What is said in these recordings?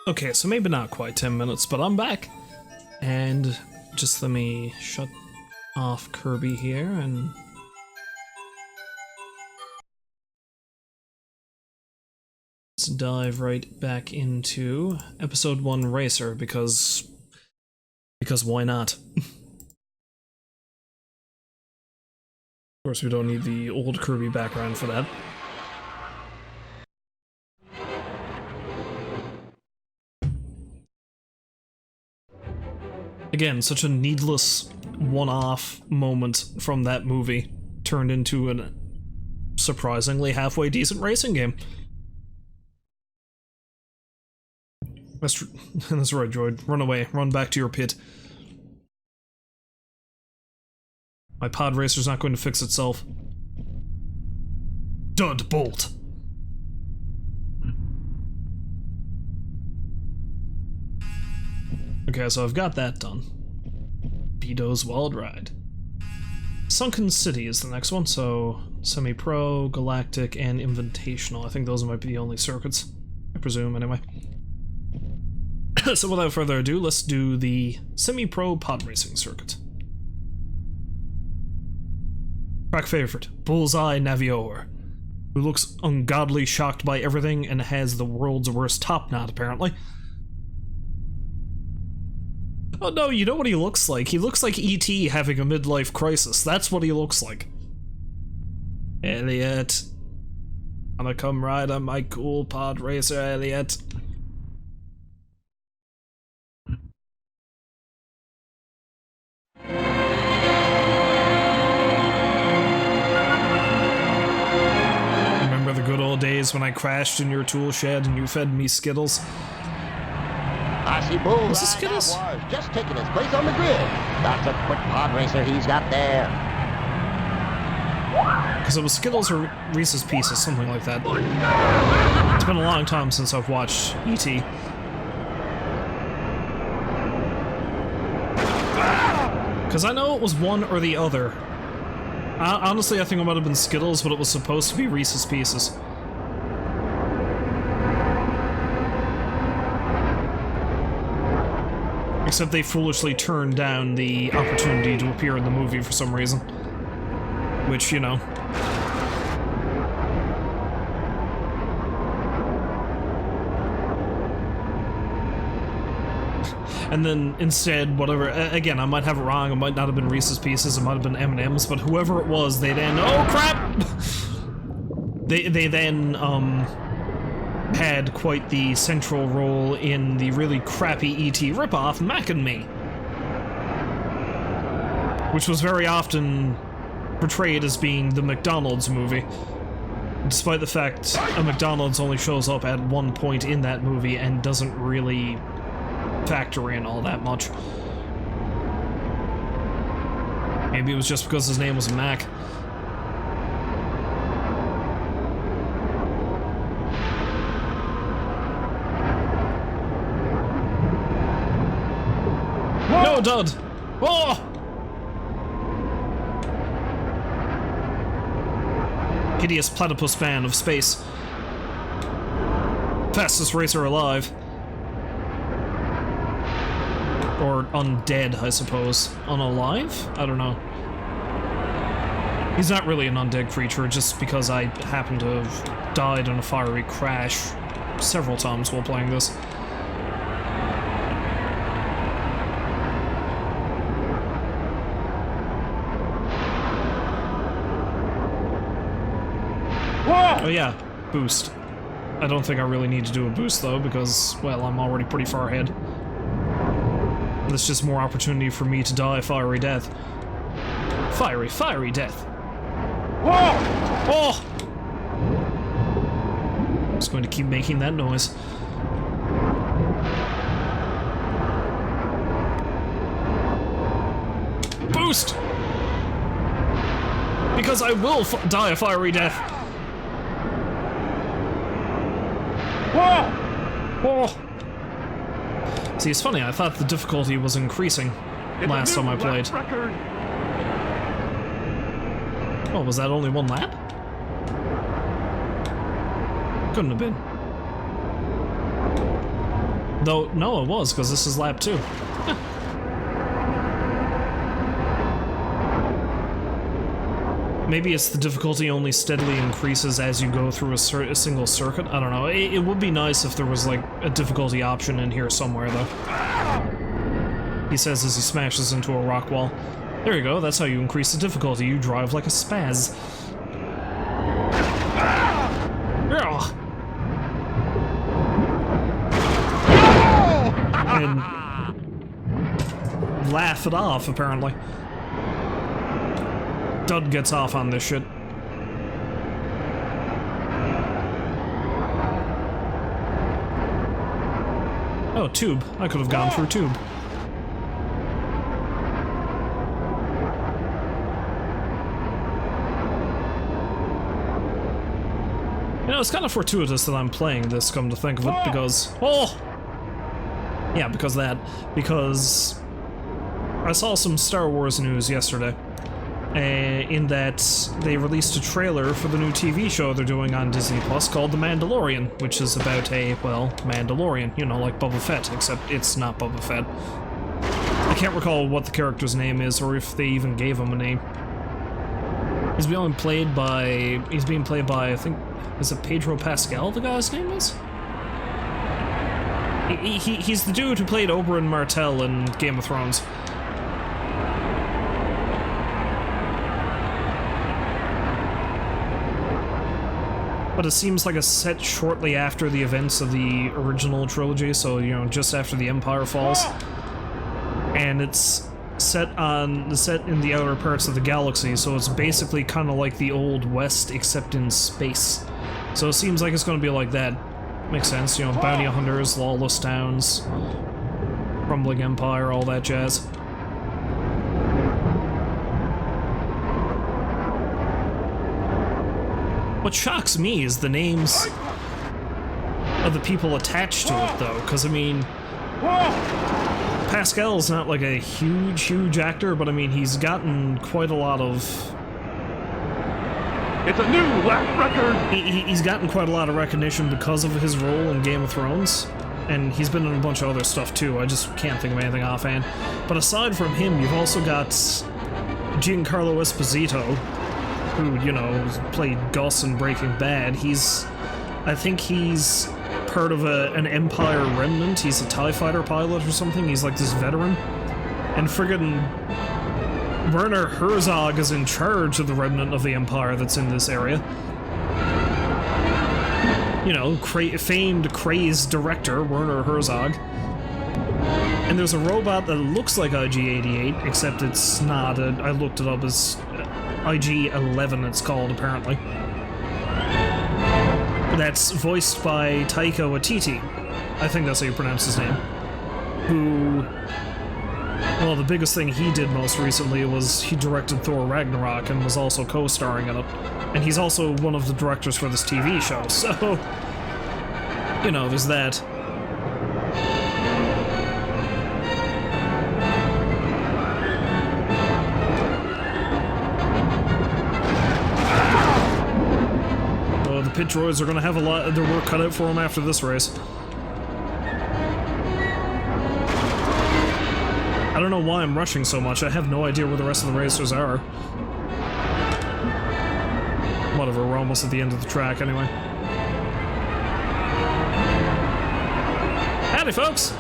Okay, so maybe not quite 10 minutes, but I'm back. And just let me shut off Kirby here and... let's dive right back into Episode 1 Racer, because why not? Of course, we don't need the old Kirby background for that. Again, such a needless one-off moment from that movie turned into a surprisingly halfway decent racing game. That's right, Droid. Run away. Run back to your pit. My pod racer's not going to fix itself. Dud bolt. Okay, so I've got that done. Bedo's Wild Ride. Sunken City is the next one, so Semi-Pro, Galactic, and Invitational. I think those might be the only circuits. I presume, anyway. So without further ado, let's do the Semi-Pro pod racing circuit. Track favorite, Bullseye Navior, who looks ungodly shocked by everything and has the world's worst top knot, apparently. Oh no, you know what he looks like? He looks like E.T. having a midlife crisis. That's what he looks like. Elliot. Wanna come ride on my cool pod racer, Elliot? Remember the good old days when I crashed in your tool shed and you fed me Skittles? I see Bullseye. Was this Skittles? Just taking his place on the grid. That's a quick pod racer he's got there. Because it was Skittles or Reese's Pieces, something like that. It's been a long time since I've watched E.T. Because I know it was one or the other. Honestly, I think it might have been Skittles, but it was supposed to be Reese's Pieces. Except they foolishly turned down the opportunity to appear in the movie for some reason. Which, you know. And then instead, whatever, again, I might have it wrong, it might not have been Reese's Pieces, it might have been M&M's, but whoever it was, they then, oh crap! they then, had quite the central role in the really crappy E.T. ripoff, Mac and Me, which was very often portrayed as being the McDonald's movie, despite the fact a McDonald's only shows up at one point in that movie and doesn't really factor in all that much. Maybe it was just because his name was Mac. No, Dud! Oh! Hideous platypus man of space. Fastest racer alive. Or undead, I suppose. Unalive? I don't know. He's not really an undead creature, just because I happen to have died in a fiery crash several times while playing this. Oh yeah, boost. I don't think I really need to do a boost though, because, well, I'm already pretty far ahead. That's just more opportunity for me to die a fiery death. Fiery death. Oh! I'm just going to keep making that noise. Boost! Because I will die a fiery death. Oh! See, it's funny, I thought the difficulty was increasing last time I played. Oh, was that only one lap? Couldn't have been. Though, no, it was, because this is lap 2. Maybe it's the difficulty only steadily increases as you go through a single circuit. I don't know. It would be nice if there was, like, a difficulty option in here somewhere, though. He says as he smashes into a rock wall. There you go, that's how you increase the difficulty. You drive like a spaz. Ugh. And laugh it off, apparently. Dud gets off on this shit. Oh, tube. I could have gone through tube. You know, it's kind of fortuitous that I'm playing this, come to think of it, because... Oh! Yeah, because I saw some Star Wars news yesterday. In that they released a trailer for the new TV show they're doing on Disney Plus called The Mandalorian, which is about a, well, Mandalorian, you know, like Boba Fett, except it's not Boba Fett. I can't recall what the character's name is, or if they even gave him a name. He's being played by, I think, is it Pedro Pascal, the guy's name is? He's the dude who played Oberyn Martell in Game of Thrones. But it seems like it's set shortly after the events of the original trilogy, so, you know, just after the Empire falls. And it's set in the outer parts of the galaxy, so it's basically kind of like the Old West, except in space. So it seems like it's going to be like that. Makes sense, you know, bounty hunters, lawless towns, crumbling empire, all that jazz. What shocks me is the names of the people attached to it, though, because, I mean, Pascal's not like a huge actor, but, I mean, he's gotten quite a lot of... It's a new lap record! He's gotten quite a lot of recognition because of his role in Game of Thrones, and he's been in a bunch of other stuff, too. I just can't think of anything offhand. But aside from him, you've also got Giancarlo Esposito, who, you know, played Gus in Breaking Bad. I think he's part of an Empire remnant. He's a TIE fighter pilot or something. He's like this veteran. And friggin' Werner Herzog is in charge of the remnant of the Empire that's in this area. You know, famed, crazed director, Werner Herzog. And there's a robot that looks like IG-88, except it's not. I looked it up as IG-11, it's called, apparently. That's voiced by Taika Waititi. I think that's how you pronounce his name. Who... Well, the biggest thing he did most recently was he directed Thor Ragnarok and was also co-starring in it. And he's also one of the directors for this TV show, so... You know, there's that. The pit droids are going to have a lot of their work cut out for them after this race. I don't know why I'm rushing so much. I have no idea where the rest of the racers are. Whatever, we're almost at the end of the track anyway. Howdy, folks!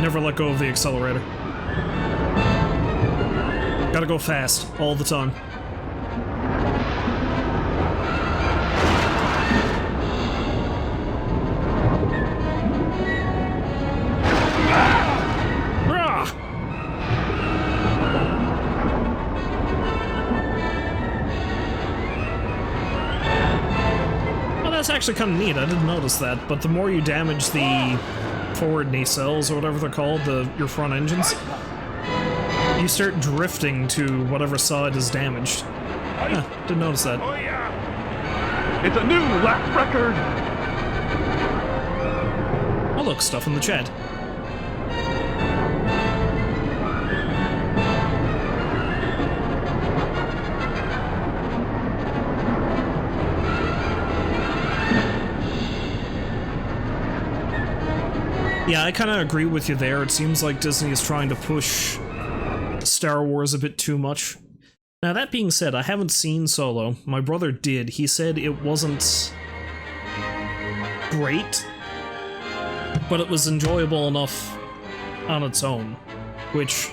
Never let go of the accelerator. Gotta go fast, all the time. Well, that's actually kind of neat. I didn't notice that, but the more you damage the forward nacelles, or whatever they're called, your front engines, you start drifting to whatever side is damaged. Yeah, didn't notice that. Oh yeah! It's a new lap record! look, stuff in the chat. Yeah, I kind of agree with you there. It seems like Disney is trying to push Star Wars a bit too much. Now, that being said, I haven't seen Solo. My brother did. He said it wasn't great, but it was enjoyable enough on its own, which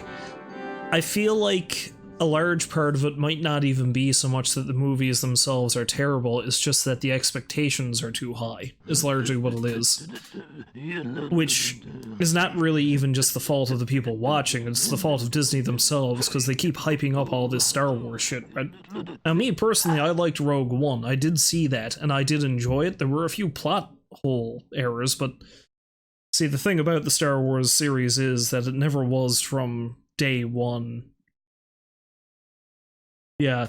I feel like a large part of it might not even be so much that the movies themselves are terrible, it's just that the expectations are too high, is largely what it is. Which is not really even just the fault of the people watching, it's the fault of Disney themselves, because they keep hyping up all this Star Wars shit, right? Now, me personally, I liked Rogue One. I did see that, and I did enjoy it. There were a few plot hole errors, but see, the thing about the Star Wars series is that it never was from day one. Yeah.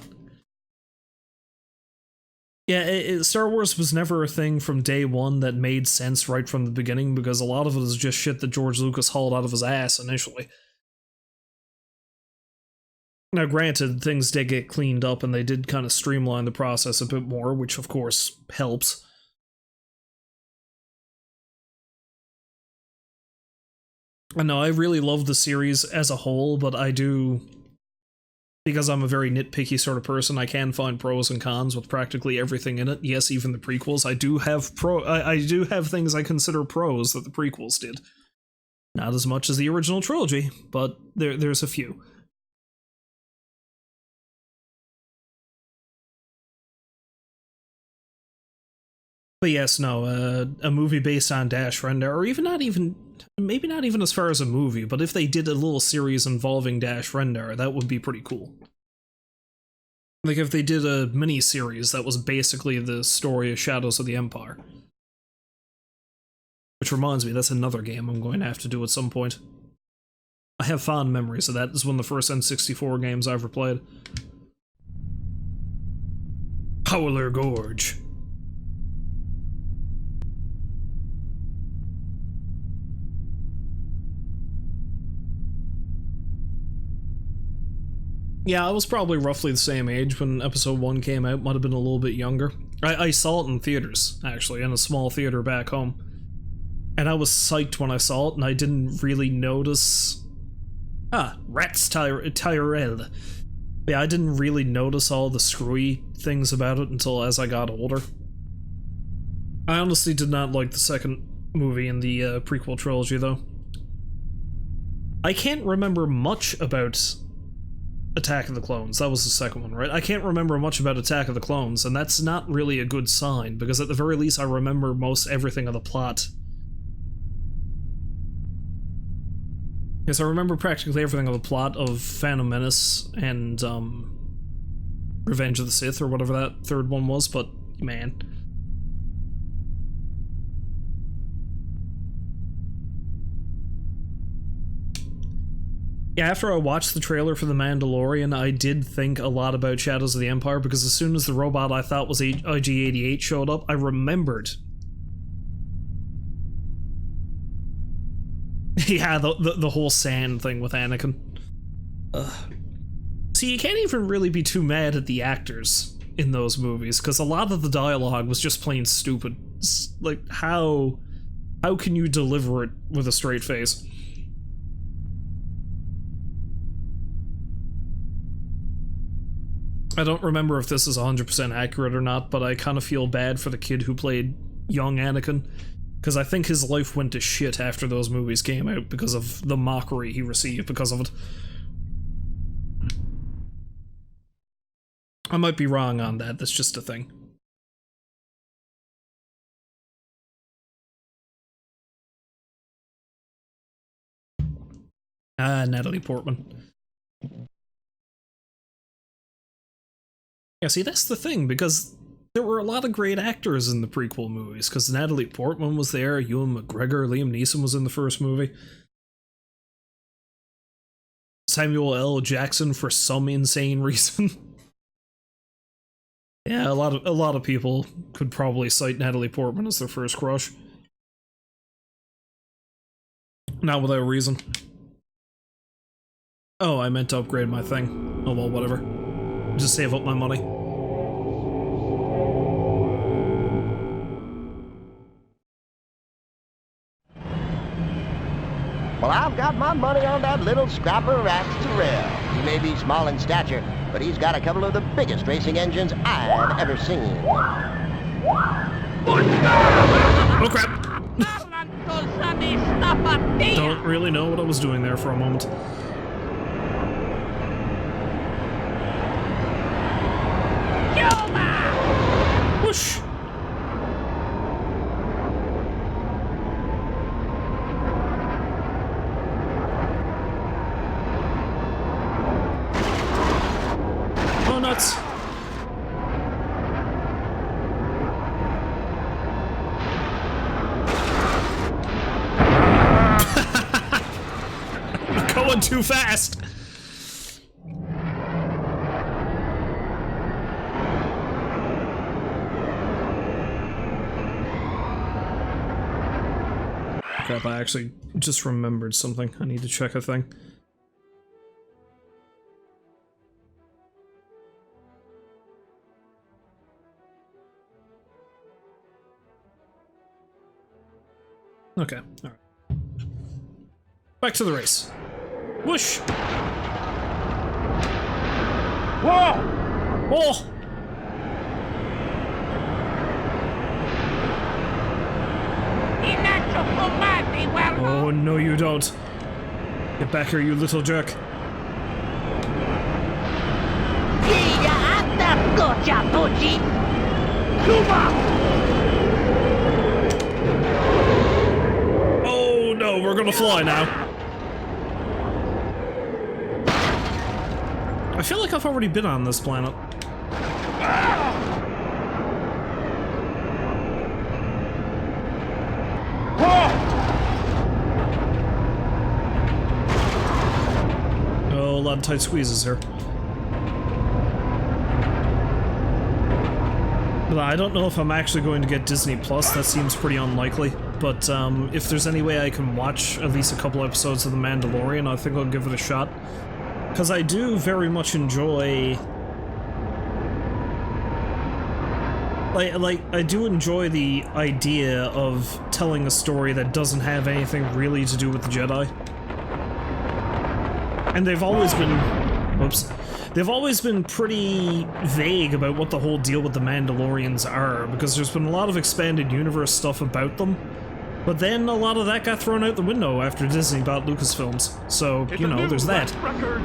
Yeah, Star Wars was never a thing from day one that made sense right from the beginning, because a lot of it is just shit that George Lucas hauled out of his ass initially. Now, granted, things did get cleaned up and they did kind of streamline the process a bit more, which of course helps. I know, I really love the series as a whole, but I do... Because I'm a very nitpicky sort of person, I can find pros and cons with practically everything in it. Yes, even the prequels. I do have things I consider pros that the prequels did. Not as much as the original trilogy, but there's a few. But yes, no, a movie based on Dash Rendar, or maybe not even as far as a movie, but if they did a little series involving Dash Rendar, that would be pretty cool. Like if they did a mini-series that was basically the story of Shadows of the Empire. Which reminds me, that's another game I'm going to have to do at some point. I have fond memories of that. It's one of the first N64 games I ever played. Howler Gorge. Yeah, I was probably roughly the same age when episode 1 came out, might have been a little bit younger. I saw it in theaters, actually, in a small theater back home. And I was psyched when I saw it, and I didn't really notice... Rats Tyrell. Yeah, I didn't really notice all the screwy things about it until as I got older. I honestly did not like the second movie in the prequel trilogy, though. I can't remember much about Attack of the Clones. That was the second one, right? I can't remember much about Attack of the Clones, and that's not really a good sign, because at the very least I remember most everything of the plot. Yes, I remember practically everything of the plot of Phantom Menace and, Revenge of the Sith, or whatever that third one was, but, man. Yeah, after I watched the trailer for The Mandalorian, I did think a lot about Shadows of the Empire, because as soon as the robot I thought was IG-88 showed up, I remembered. Yeah, the whole sand thing with Anakin. See, you can't even really be too mad at the actors in those movies, because a lot of the dialogue was just plain stupid. It's like, how can you deliver it with a straight face? I don't remember if this is 100% accurate or not, but I kind of feel bad for the kid who played young Anakin, because I think his life went to shit after those movies came out because of the mockery he received because of it. I might be wrong on that, that's just a thing. Natalie Portman. Yeah, see, that's the thing, because there were a lot of great actors in the prequel movies, because Natalie Portman was there, Ewan McGregor, Liam Neeson was in the first movie. Samuel L. Jackson for some insane reason. Yeah, a lot of people could probably cite Natalie Portman as their first crush. Not without reason. Oh, I meant to upgrade my thing. Oh well, whatever. Just save up my money. Well, I've got my money on that little scrapper Rax Terrell. He may be small in stature, but he's got a couple of the biggest racing engines I've ever seen. Oh crap! Don't really know what I was doing there for a moment. Whoosh! Oh, nuts! Going too fast! Crap, I actually just remembered something. I need to check a thing. Okay, alright. Back to the race. Whoosh! Whoa! Oh! Oh, no you don't. Get back here, you little jerk. Oh no, we're gonna fly now. I feel like I've already been on this planet. Oh, a lot of tight squeezes here. But I don't know if I'm actually going to get Disney Plus. That seems pretty unlikely. But if there's any way I can watch at least a couple episodes of The Mandalorian, I think I'll give it a shot. Because I do very much enjoy... I do enjoy the idea of telling a story that doesn't have anything really to do with the Jedi. And they've always been... Whoops. They've always been pretty vague about what the whole deal with the Mandalorians are, because there's been a lot of expanded universe stuff about them. But then a lot of that got thrown out the window after Disney bought Lucasfilms. So, you know, there's that. Record.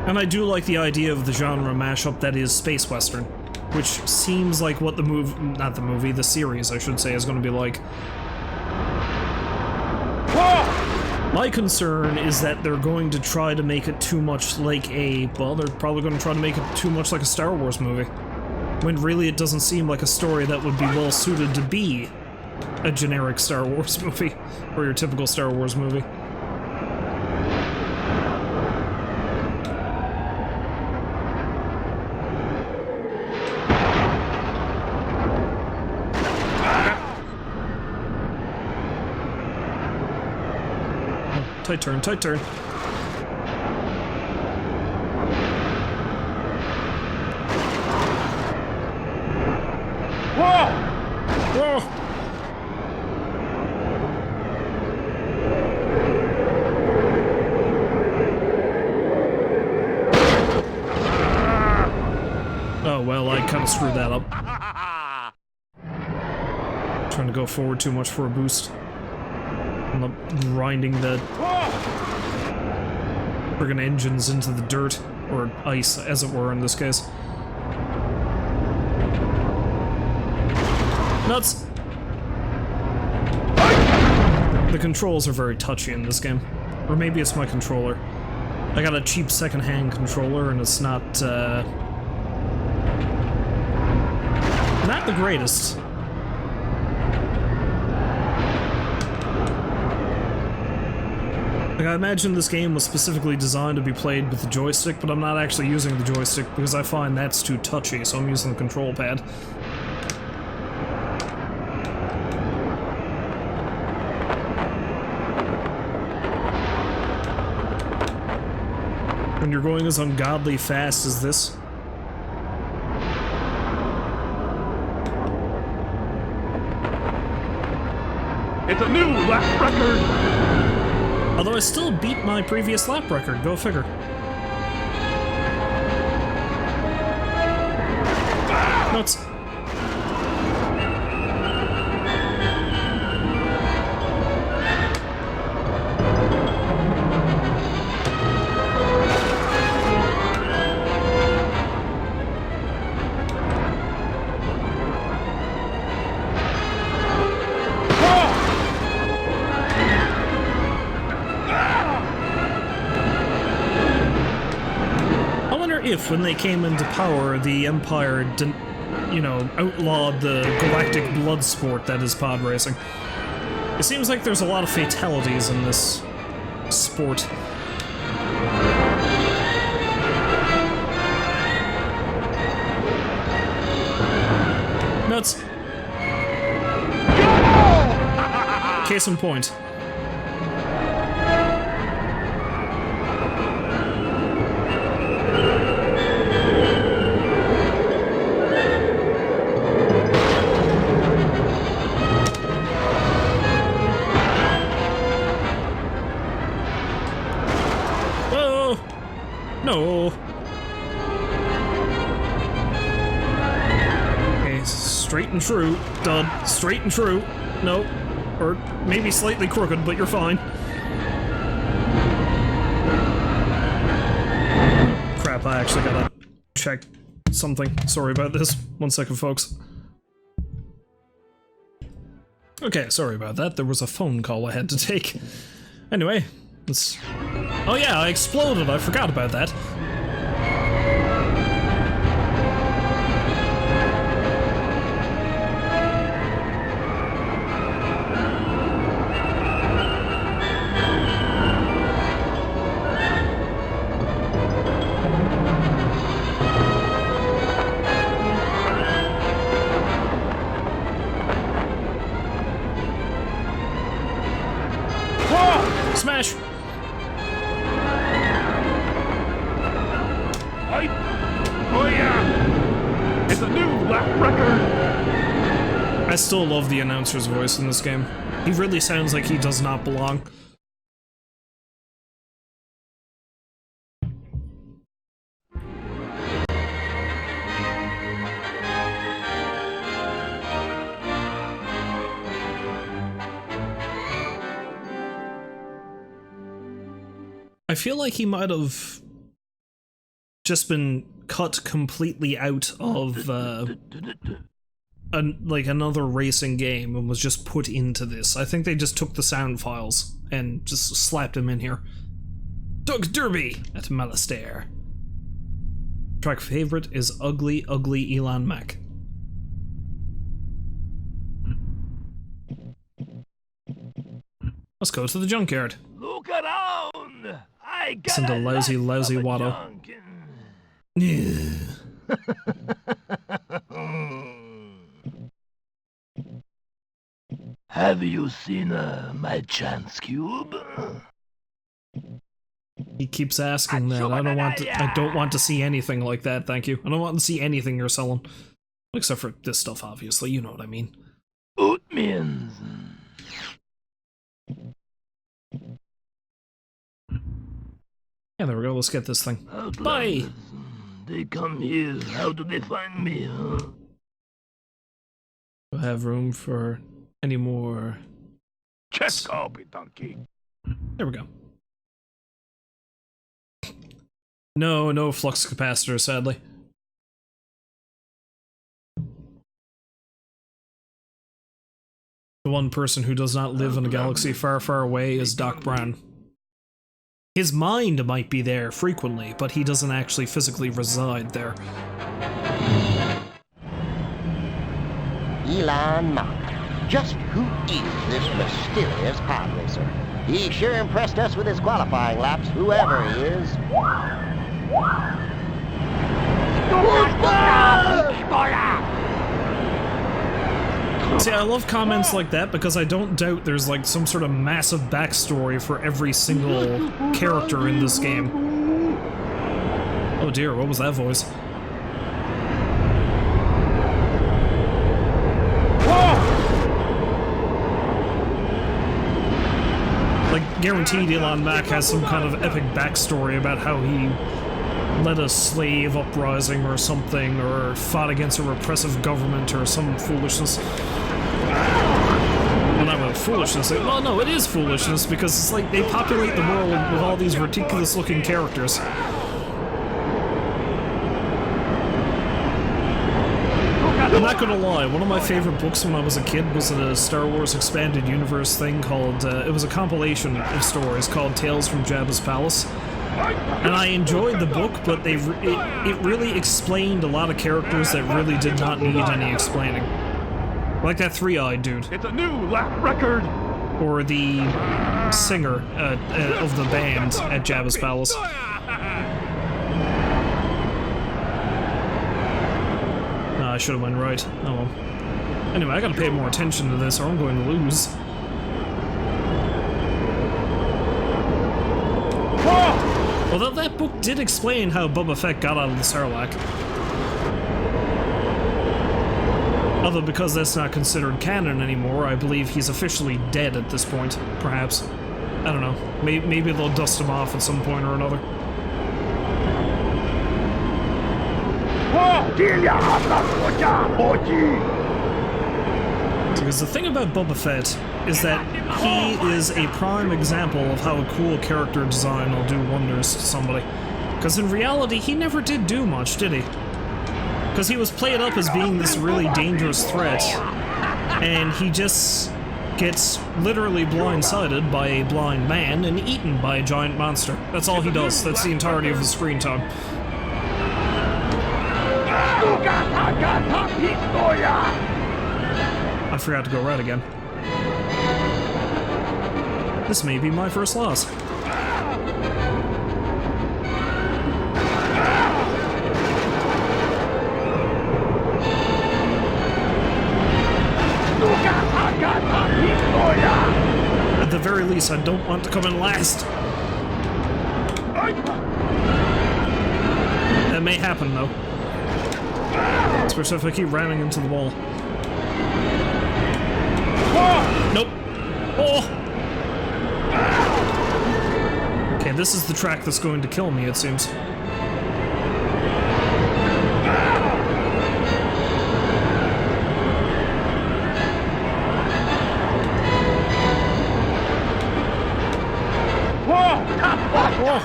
And I do like the idea of the genre mashup that is space western, which seems like what the the series, I should say, is going to be like. My concern is that they're going to try to make it too much like a, well, they're probably going to try to make it too much like a Star Wars movie, when really it doesn't seem like a story that would be well suited to be a generic Star Wars movie, or your typical Star Wars movie. Tight turn, tight turn. Whoa! Whoa! Oh well, I kind of screwed that up. Trying to go forward too much for a boost. I'm not grinding the friggin' engines into the dirt, or ice, as it were, in this case. Nuts! The controls are very touchy in this game. Or maybe it's my controller. I got a cheap second-hand controller, and it's not the greatest. Like, I imagine this game was specifically designed to be played with the joystick, but I'm not actually using the joystick because I find that's too touchy, so I'm using the control pad. you're going as ungodly fast as this. It's a new lap record! Although I still beat my previous lap record, go figure. Nuts. If, when they came into power, the Empire didn't, you know, outlawed the galactic blood sport that is pod racing. It seems like there's a lot of fatalities in this sport. Nuts. Case in point. No. Okay, straight and true. Dud. Straight and true. No. Or maybe slightly crooked, but you're fine. Crap, I actually gotta check something. Sorry about this. 1 second, folks. Okay, sorry about that. There was a phone call I had to take. Anyway, let's... Oh yeah, I exploded. I forgot about that. Smash! Oh yeah! It's a new lap record! I still love the announcer's voice in this game. He really sounds like he does not belong. I feel like he might have just been cut completely out of like another racing game and was just put into this. I think they just took the sound files and just slapped them in here. Doug Derby at Malastair. Track favorite is Ugly Ugly Elon Mac. Let's go to the junkyard. Look around! I got Listen to lousy Watto. Yeah. Have you seen my chance cube? He keeps asking that. I don't want to see anything like that, thank you. I don't want to see anything you're selling. Except for this stuff, obviously, you know what I mean. Oot means. Yeah, there we go, let's get this thing. Outlanders. Bye! They come here, how do they find me, huh? Do I have room for any more? Chest copy, donkey. There we go. No flux capacitor, sadly. The one person who does not live in a galaxy far, far away is Doc Brown. His mind might be there frequently, but he doesn't actually physically reside there. Elon Musk. Just who is this mysterious pod racer? He sure impressed us with his qualifying laps, whoever he is. See, I love comments like that because I don't doubt there's like some sort of massive backstory for every single character in this game. Oh dear, what was that voice? Like, guaranteed Elon Mack has some kind of epic backstory about how he led a slave uprising or something, or fought against a repressive government or some foolishness. Well, not really foolishness. Well, no, it is foolishness because it's like they populate the world with all these ridiculous-looking characters. I'm not gonna lie, one of my favorite books when I was a kid was a Star Wars Expanded Universe thing called, it was a compilation of stories called Tales from Jabba's Palace. And I enjoyed the book, but it really explained a lot of characters that really did not need any explaining. Like that three-eyed dude. It's a new lap record! Or the singer of the band at Jabba's Palace. I should have went right. Oh well. Anyway, I gotta pay more attention to this or I'm going to lose. Although that book did explain how Boba Fett got out of the Sarlacc. Although because that's not considered canon anymore, I believe he's officially dead at this point, perhaps. I don't know. Maybe they'll dust him off at some point or another. Because the thing about Boba Fett is that he is a prime example of how a cool character design will do wonders to somebody. Because in reality, he never did do much, did he? Because he was played up as being this really dangerous threat, and he just gets literally blindsided by a blind man and eaten by a giant monster. That's all he does. That's the entirety of his screen time. I forgot to go right again. This may be my first loss. At the very least, I don't want to come in last. That may happen, though. Especially if I keep ramming into the wall. Nope. Oh! Okay, this is the track that's going to kill me, it seems. Oh!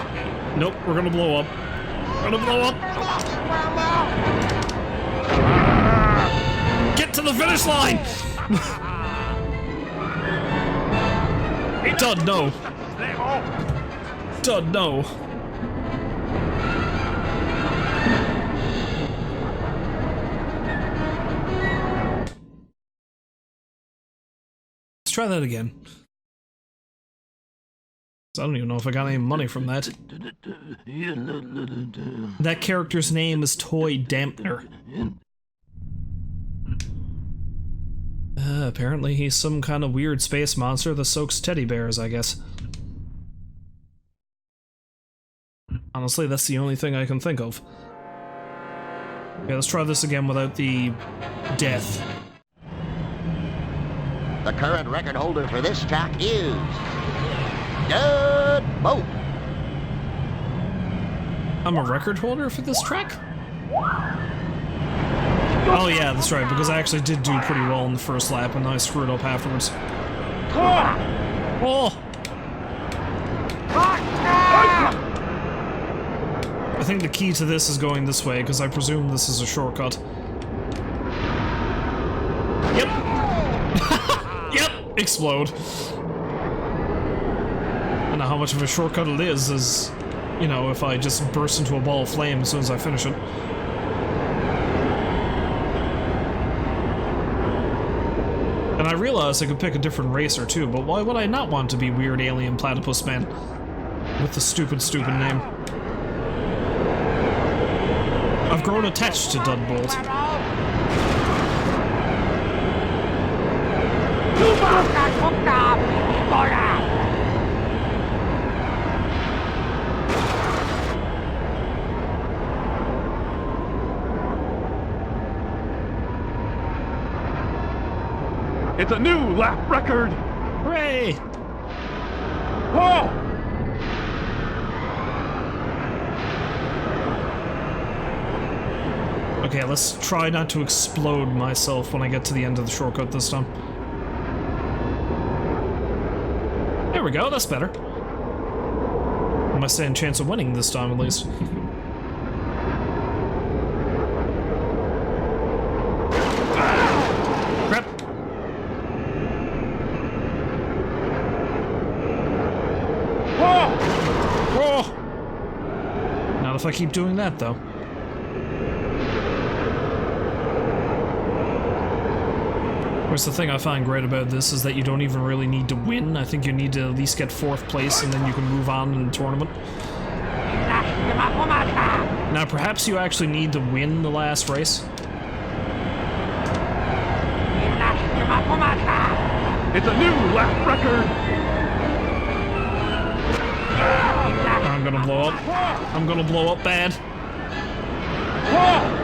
Nope, we're gonna blow up. We're gonna blow up! Get to the finish line! Dud, no. Dud, no. Let's try that again. I don't even know if I got any money from that. That character's name is Toy Dampener. Apparently he's some kind of weird space monster that soaks teddy bears, I guess. Honestly, that's the only thing I can think of. Okay, let's try this again without the death. The current record holder for this track is Dud Boat. I'm a record holder for this track? Oh yeah, that's right, because I actually did do pretty well in the first lap and I screwed up afterwards. Oh! I think the key to this is going this way, because I presume this is a shortcut. Yep! Yep! Explode. I don't know how much of a shortcut it is, you know, if I just burst into a ball of flame as soon as I finish it. And I realized I could pick a different racer too, but why would I not want to be Weird Alien Platypus Man? With the stupid name. I've grown attached to Dudbolt. It's a new lap record! Hooray! Oh! Okay, let's try not to explode myself when I get to the end of the shortcut this time. There we go, that's better. I must stand a chance of winning this time, at least. Crap. Oh! Not if I keep doing that, though. Whereas the thing I find great about this is that you don't even really need to win. I think you need to at least get 4th place and then you can move on in the tournament. Now perhaps you actually need to win the last race. It's a new lap record! I'm gonna blow up. I'm gonna blow up bad. Oh!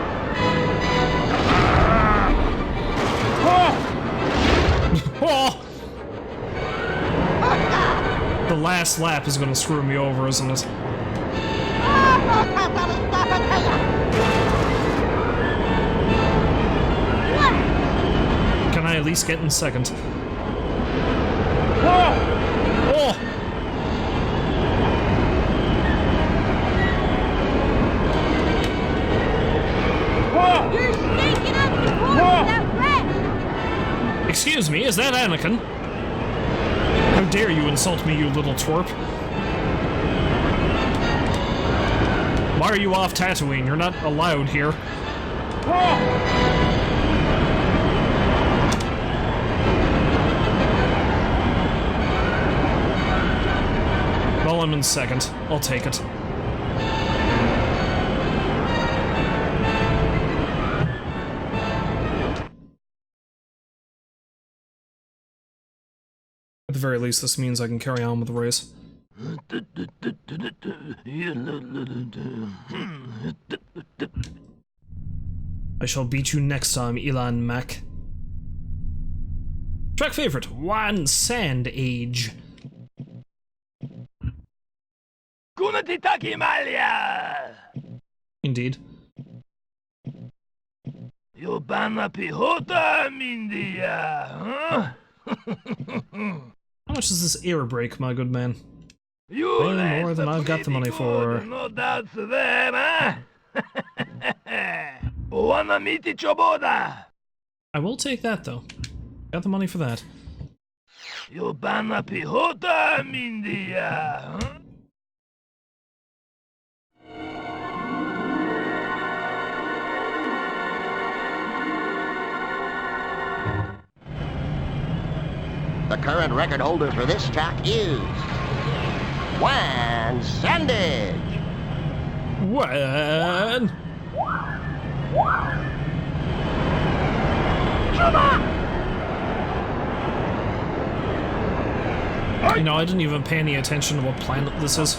The last lap is gonna screw me over, isn't it? Can I at least get in 2nd? Oh! You're shaking up the course without rest! Excuse me, is that Anakin? How dare you insult me, you little twerp? Why are you off Tatooine? You're not allowed here. Well, I'm in 2nd. I'll take it. At the very least, this means I can carry on with the race. I shall beat you next time, Elon Mac. Track favorite, One Sand Age. Indeed. Yobana pihota mindia, huh? How much is this air brake, my good man? You Way more than I've got the money for. No doubts there, huh? Wanna meet Choboda? I will take that, though. Got the money for that. Yobana pihota mindia, huh? The current record holder for this track is Juan Sandage. When? You know, I didn't even pay any attention to what planet this is.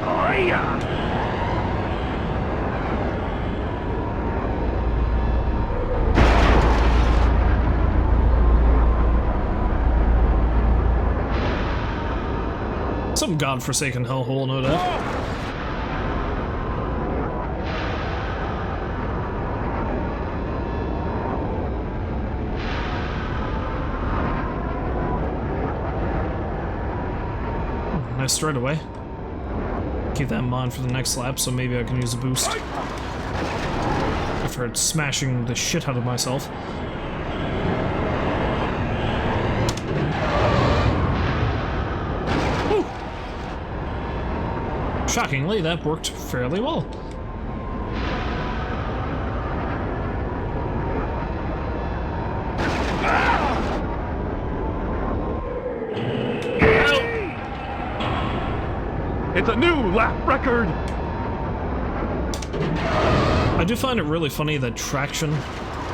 Oh, yeah. Some godforsaken hellhole, no doubt. Nice straight away. Keep that in mind for the next lap, so maybe I can use a boost. After smashing the shit out of myself. Shockingly, that worked fairly well. It's a new lap record! I do find it really funny that traction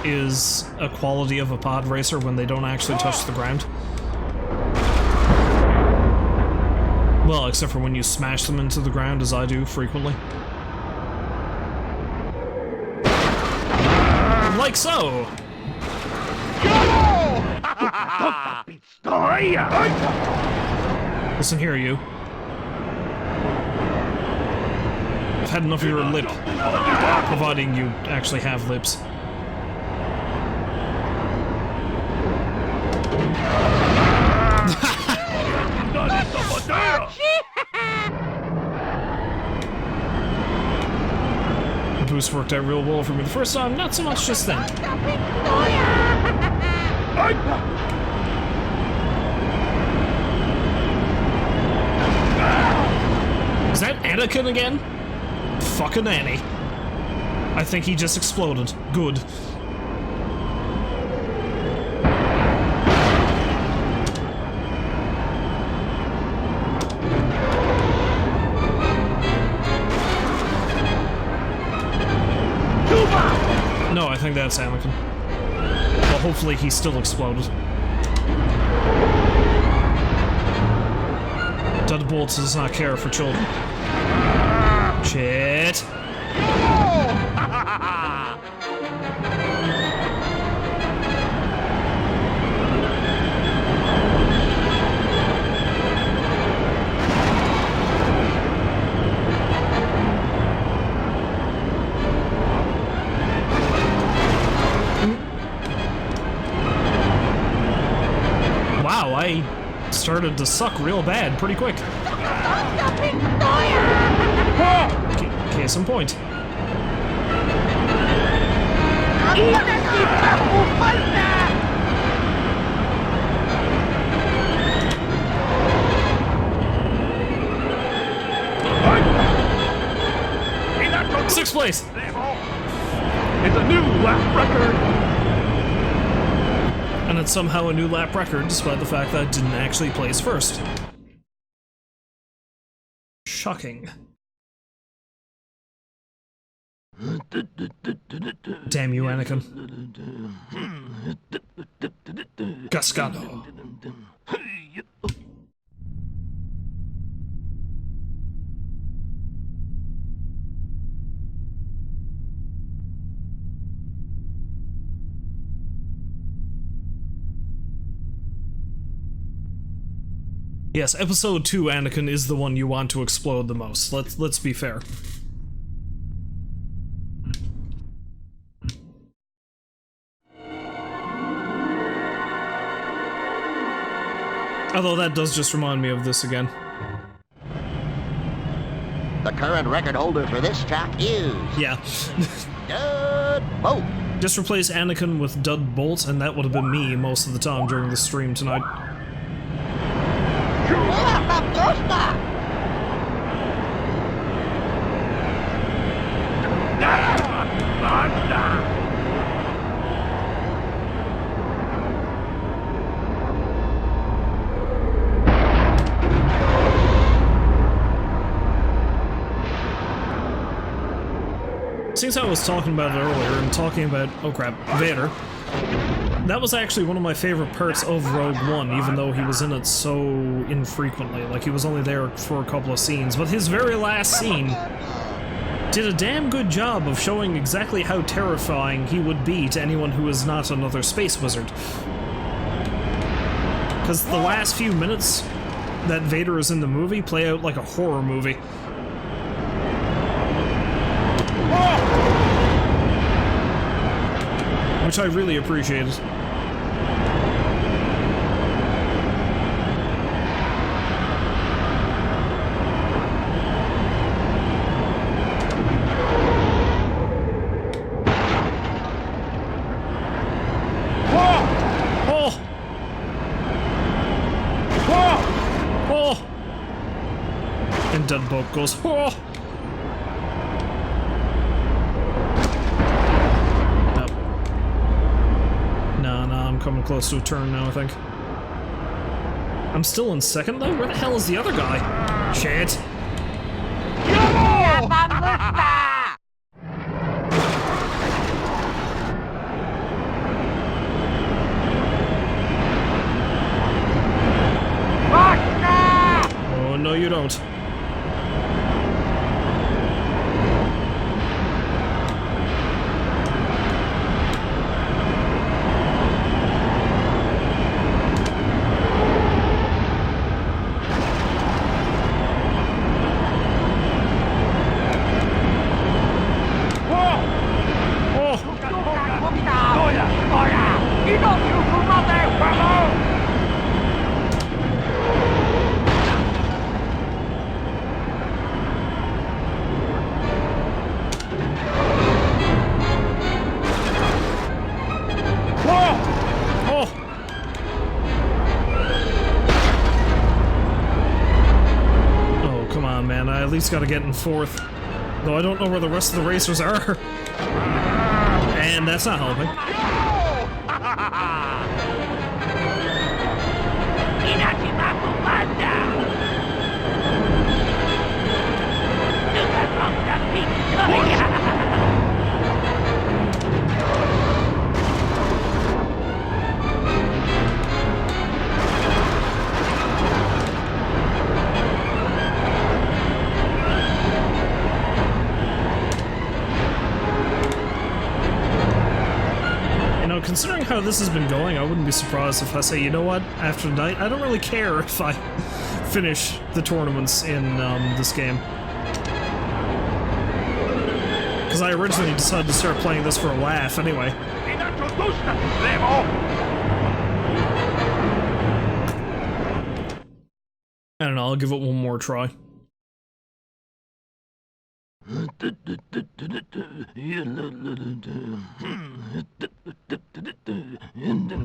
is a quality of a pod racer when they don't actually touch the ground. Well, except for when you smash them into the ground, as I do frequently. Like so! Listen here, you. I've had enough of your lip. Providing you actually have lips. The boost worked out real well for me the first time, not so much just then. Is that Anakin again? Fucking Annie. I think he just exploded. Good. No, I think that's Anakin. Well, hopefully he still exploded. Deadbolt does not care for children. Shit. Wow, I started to suck real bad pretty quick. Case in point. Sixth place. It's a new lap record. And it's somehow a new lap record, despite the fact that I didn't actually place first. Shocking. Damn you, Anakin. Gascano. Yes, episode 2 Anakin is the one you want to explode the most. Let's be fair. Although that does just remind me of this again. The current record holder for this track is... Yeah. Deadbolt. Just replace Anakin with Deadbolt, and that would have been me most of the time during the stream tonight. Since I was talking about it earlier, and talking about, oh crap, Vader, that was actually one of my favorite parts of Rogue One, even though he was in it so infrequently. Like, he was only there for a couple of scenes, but his very last scene did a damn good job of showing exactly how terrifying he would be to anyone who is not another space wizard. Because the last few minutes that Vader is in the movie play out like a horror movie. Which I really appreciated. And Deadbolt goes, oh! I'm coming close to a turn now, I think. I'm still in second, though? Where the hell is the other guy? Shit. Oh, no you don't. least gotta get in fourth. Though I don't know where the rest of the racers are. And that's not helping. Considering how this has been going, I wouldn't be surprised if I say, you know what, after tonight, I don't really care if I finish the tournaments in this game. Because I originally decided to start playing this for a laugh anyway. I don't know, I'll give it one more try.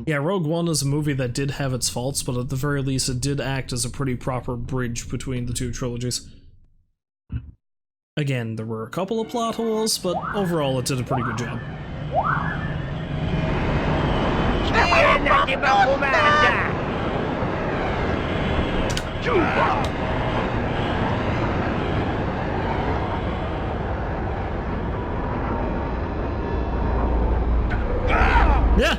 Yeah, Rogue One is a movie that did have its faults, but at the very least it did act as a pretty proper bridge between the two trilogies. Again, there were a couple of plot holes, but overall it did a pretty good job. Yeah.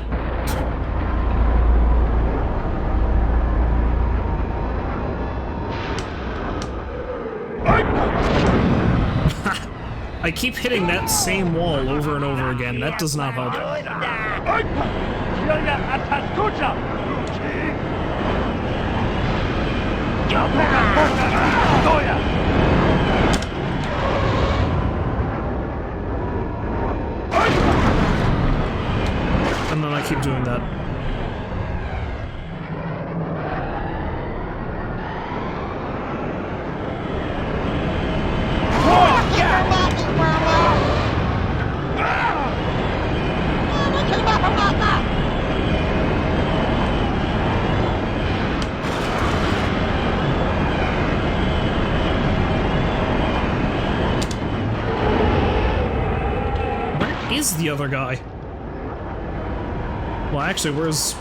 I keep hitting that same wall over and over again. That does not help. And then I keep doing that. Where is the other guy? Well, actually, where's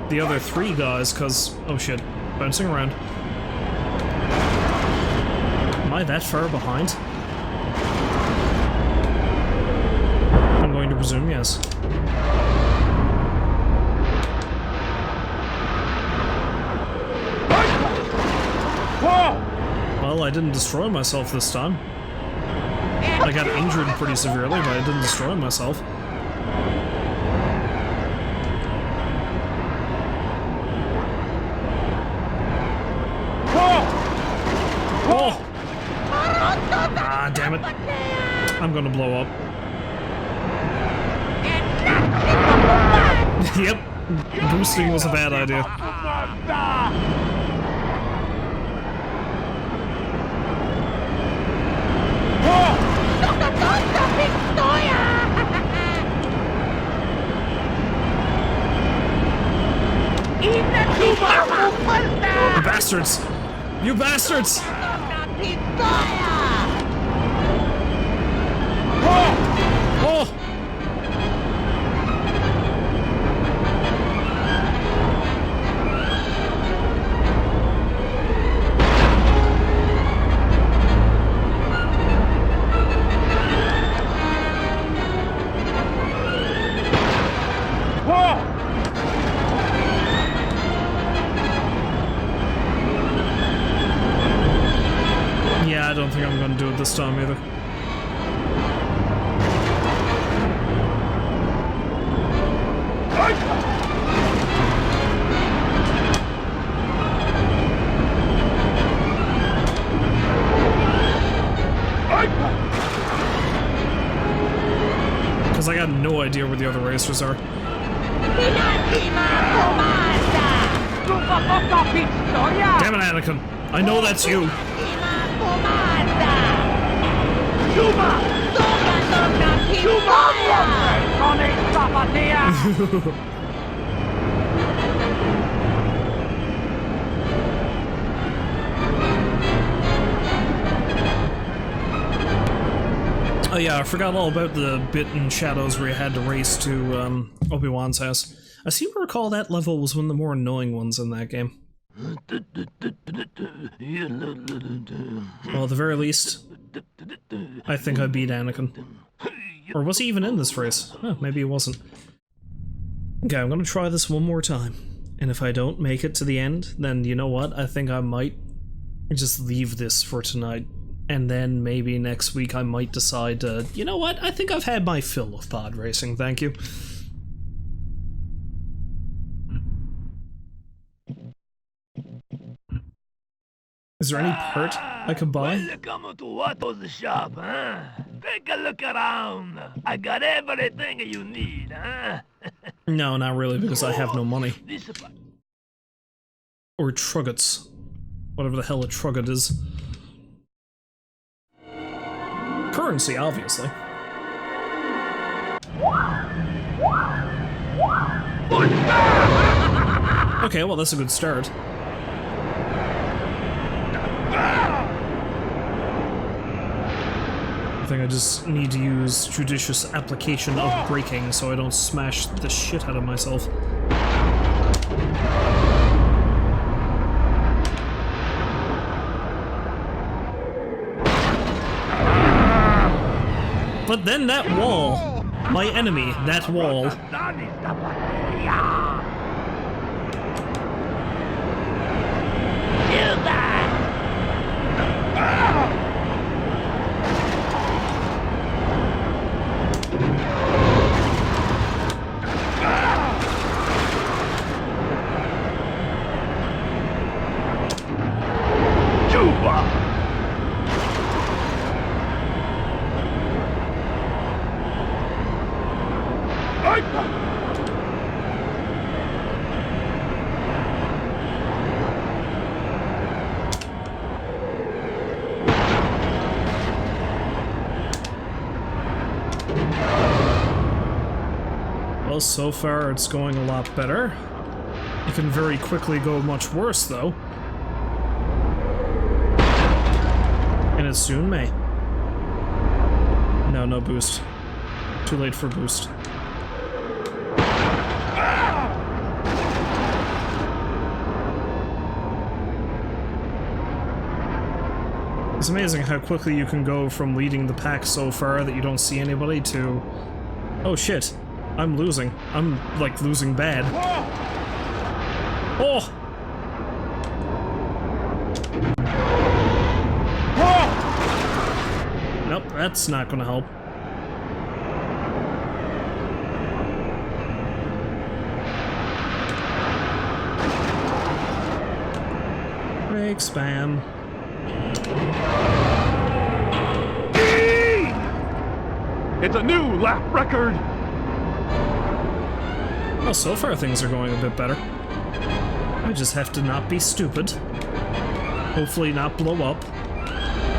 the other three guys? Cause, oh shit, bouncing around. Am I that far behind? I'm going to presume yes. Well, I didn't destroy myself this time. I got injured pretty severely, but I didn't destroy myself. Oh! Ah, damn it. I'm gonna blow up. Yep. Boosting was a bad idea. You bastards! You bastards! Oh! Yeah, I don't think I'm gonna do it this time either. Because I got no idea where the other racers are. Damn it, Anakin! I know that's you! yeah, I forgot all about the bit in Shadows where you had to race to Obi-Wan's house. I seem to recall that level was one of the more annoying ones in that game. Well, at the very least, I think I beat Anakin. Or was he even in this race? Oh, maybe he wasn't. Okay, I'm gonna try this one more time. And if I don't make it to the end, then you know what? I think I might just leave this for tonight. And then maybe next week I might decide to, you know what? I think I've had my fill of pod racing, thank you. Is there any part I could buy? Welcome to Watto's shop, huh? Take a look around. I got everything you need, huh? No, not really, because I have no money. This... Or truggets. Whatever the hell a trugget is. Currency, obviously. Okay, well that's a good start. I think I just need to use judicious application of braking so I don't smash the shit out of myself. But then that wall, my enemy, that wall. Well, so far it's going a lot better. It can very quickly go much worse, though. And it soon may. No, no boost. Too late for boost. It's amazing how quickly you can go from leading the pack so far that you don't see anybody to... Oh shit, I'm losing. I'm, like, losing bad. Oh! Nope, that's not gonna help. Brake spam. It's a new lap record! Well, so far things are going a bit better. I just have to not be stupid. Hopefully not blow up.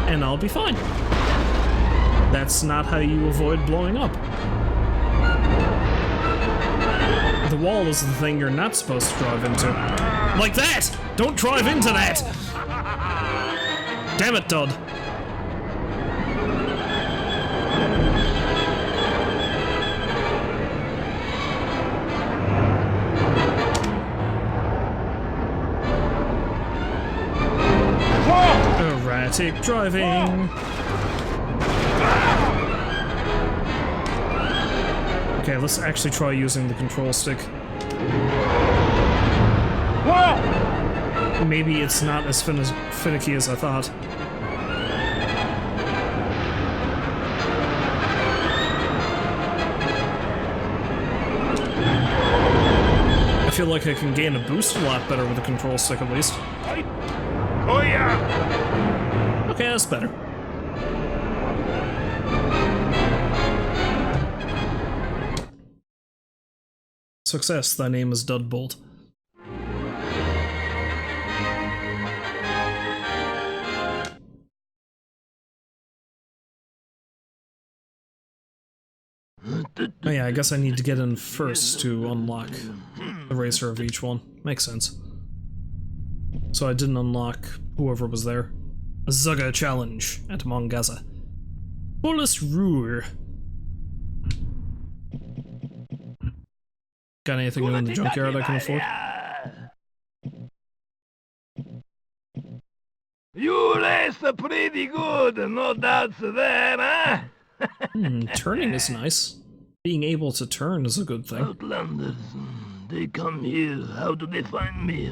And I'll be fine. That's not how you avoid blowing up. The wall is the thing you're not supposed to drive into. Like that! Don't drive into that! Damn it, Todd. Erratic driving. Okay, let's actually try using the control stick. Maybe it's not as finicky as I thought. I feel like I can gain a boost a lot better with the control stick at least. Oh yeah! Okay, that's better. Success, thy name is Dudbolt. Oh yeah, I guess I need to get in first to unlock the racer of each one. Makes sense. So I didn't unlock whoever was there. A Zugga challenge at Mongaza. Police Ruhr. Got anything new in the junkyard I can afford? You race pretty good, no doubts there, huh? Turning is nice. Being able to turn is a good thing. Outlanders, they come here. How do they find me?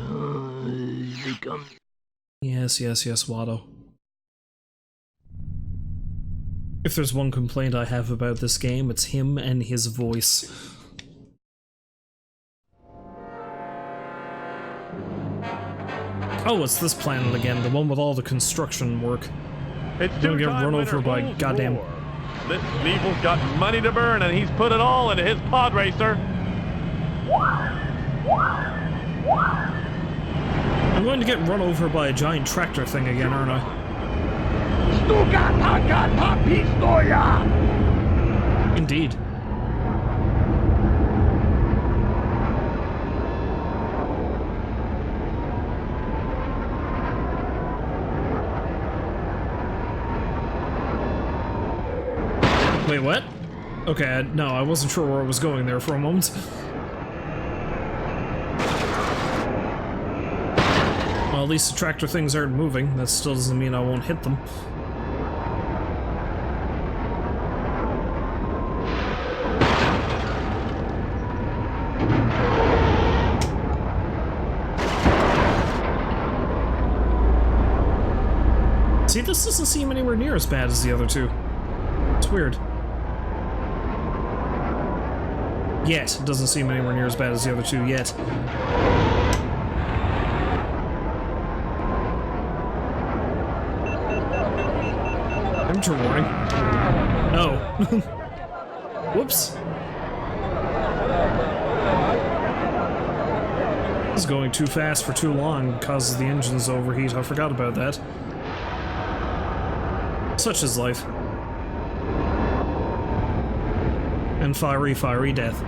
They come. Yes, Watto. If there's one complaint I have about this game, it's him and his voice. Oh, it's this planet again, the one with all the construction work. It's Gonna get run over by goddamn... This Liefel's got money to burn and he's put it all into his pod racer. I'm going to get run over by a giant tractor thing again, aren't I? Indeed. Wait, what? Okay, no, I wasn't sure where I was going there for a moment. Well, at least the tractor things aren't moving. That still doesn't mean I won't hit them. See, this doesn't seem anywhere near as bad as the other two. It's weird. Yet, it doesn't seem anywhere near as bad as the other two yet. Amateur warning. Oh. Whoops. This is going too fast for too long, causes the engines to overheat. I forgot about that. Such is life. And fiery, fiery death.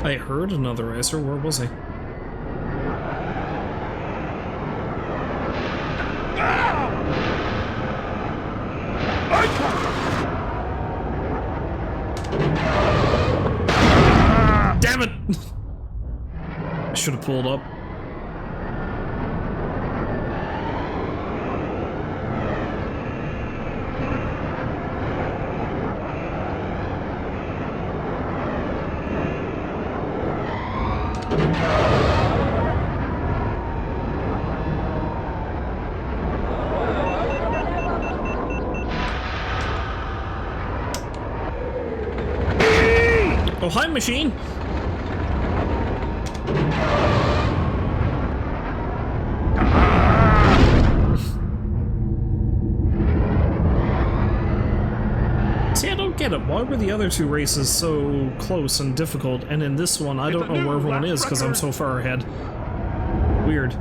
I heard another racer. Where was he? Damn it! I should have pulled up. Oh, hi, machine! See, I don't get it. Why were the other two races so close and difficult, and in this one, I don't know where everyone is because I'm so far ahead. Weird.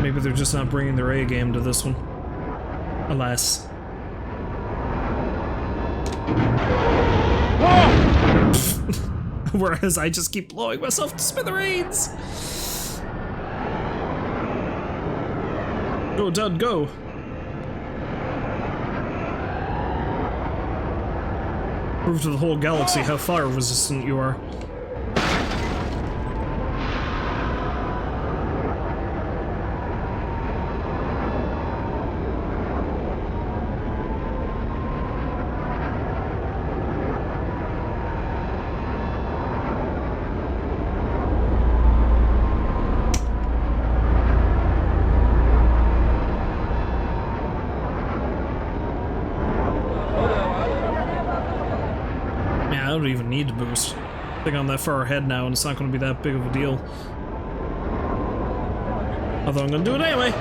Maybe they're just not bringing their A game to this one. Alas. Whereas I just keep blowing myself to smithereens. Go, Dud, go. Prove to the whole galaxy how fire resistant you are. I don't even need to boost. I think I'm that far ahead now and it's not going to be that big of a deal. Although I'm going to do it anyway.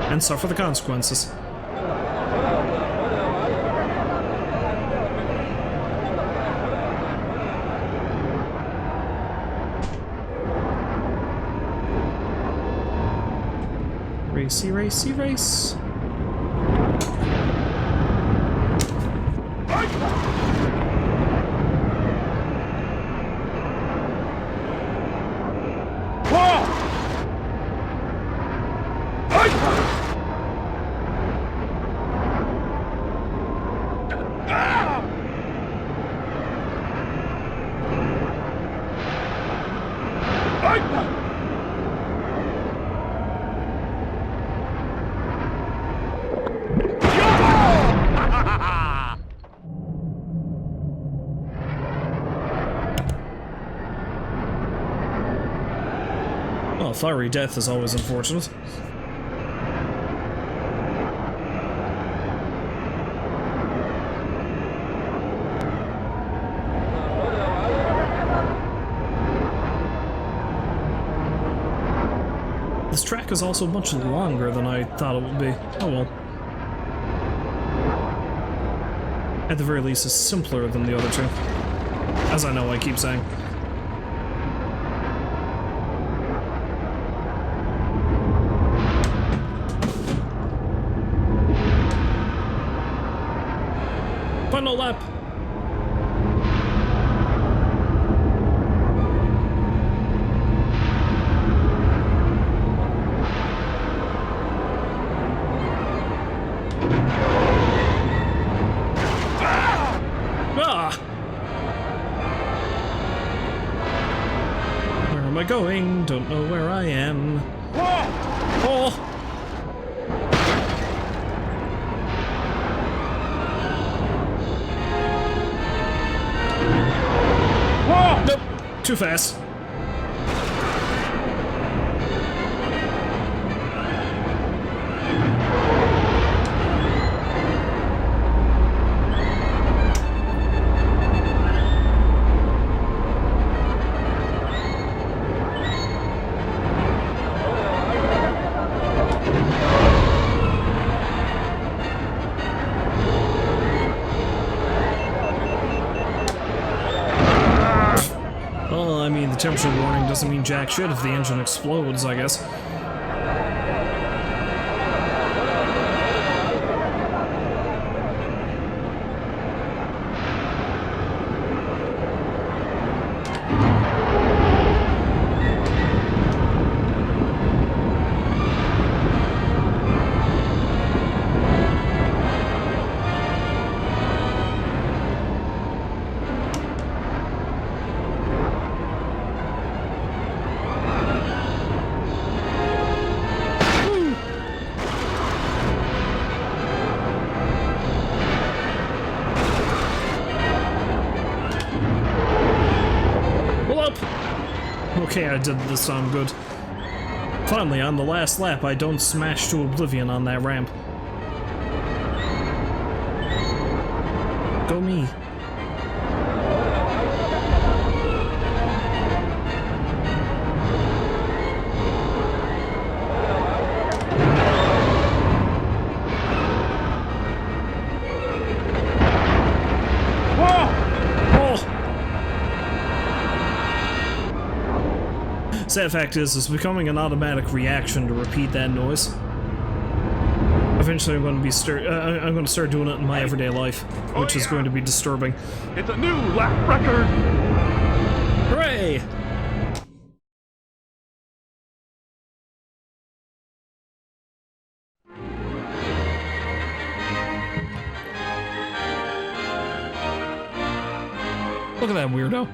And suffer the consequences. Racy, racy, race. Well, fiery death is always unfortunate. This track is also much longer than I thought it would be. Oh well. At the very least, it's simpler than the other two. As I know I keep saying. Final lap! Where am I going? Don't know where I am. Oh! Nope, too fast. The temperature warning doesn't mean jack shit if the engine explodes, I guess. Okay, I did this time good. Finally, on the last lap, I don't smash to oblivion on that ramp. Go me. Sad fact is, it's becoming an automatic reaction to repeat that noise. Eventually, I'm going to start doing it in my everyday life, which is going to be disturbing. It's a new lap record! Hooray! Look at that weirdo.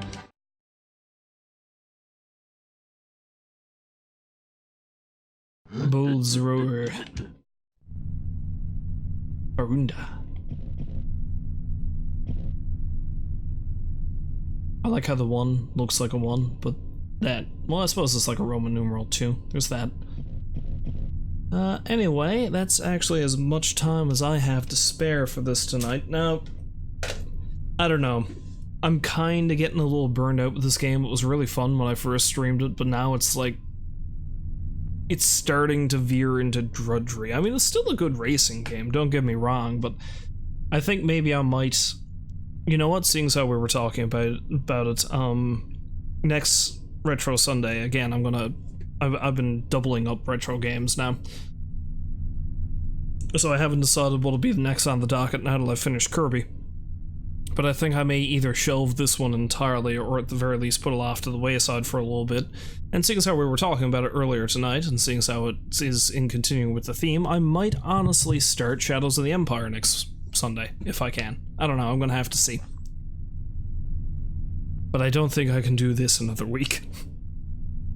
Bolzroer. Arunda. I like how the 1 looks like a 1, but that, well, I suppose it's like a Roman numeral too. There's that. Anyway, that's actually as much time as I have to spare for this tonight. Now, I don't know. I'm kinda getting a little burned out with this game. It was really fun when I first streamed it, but now it's like, it's starting to veer into drudgery. I mean, it's still a good racing game, don't get me wrong, but I think maybe I might... You know what, seeing as how we were talking about it, next Retro Sunday, again, I've been doubling up retro games now. So I haven't decided what'll be the next on the docket now that I've finished Kirby. But I think I may either shelve this one entirely, or at the very least put it off to the wayside for a little bit. And seeing as how we were talking about it earlier tonight, and seeing as how it is in continuing with the theme, I might honestly start Shadows of the Empire next Sunday, if I can. I don't know, I'm gonna have to see. But I don't think I can do this another week.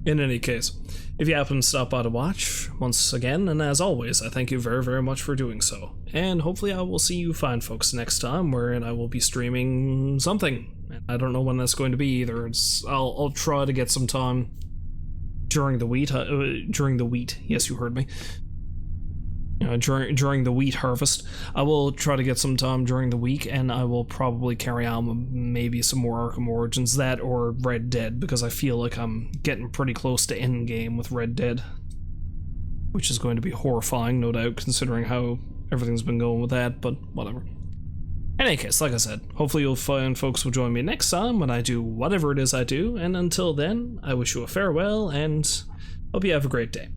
In any case, if you happen to stop by to watch, once again, and as always, I thank you very, very much for doing so. And hopefully I will see you fine folks next time, wherein I will be streaming something. And I don't know when that's going to be either. I'll try to get some time during the wheat, yes, you heard me. During the wheat harvest. I will try to get some time during the week, and I will probably carry on with maybe some more Arkham Origins, that or Red Dead, because I feel like I'm getting pretty close to endgame with Red Dead, which is going to be horrifying, no doubt, considering how everything's been going with that, but whatever. In any case, like I said, hopefully you'll find folks will join me next time when I do whatever it is I do, and until then, I wish you a farewell, and hope you have a great day.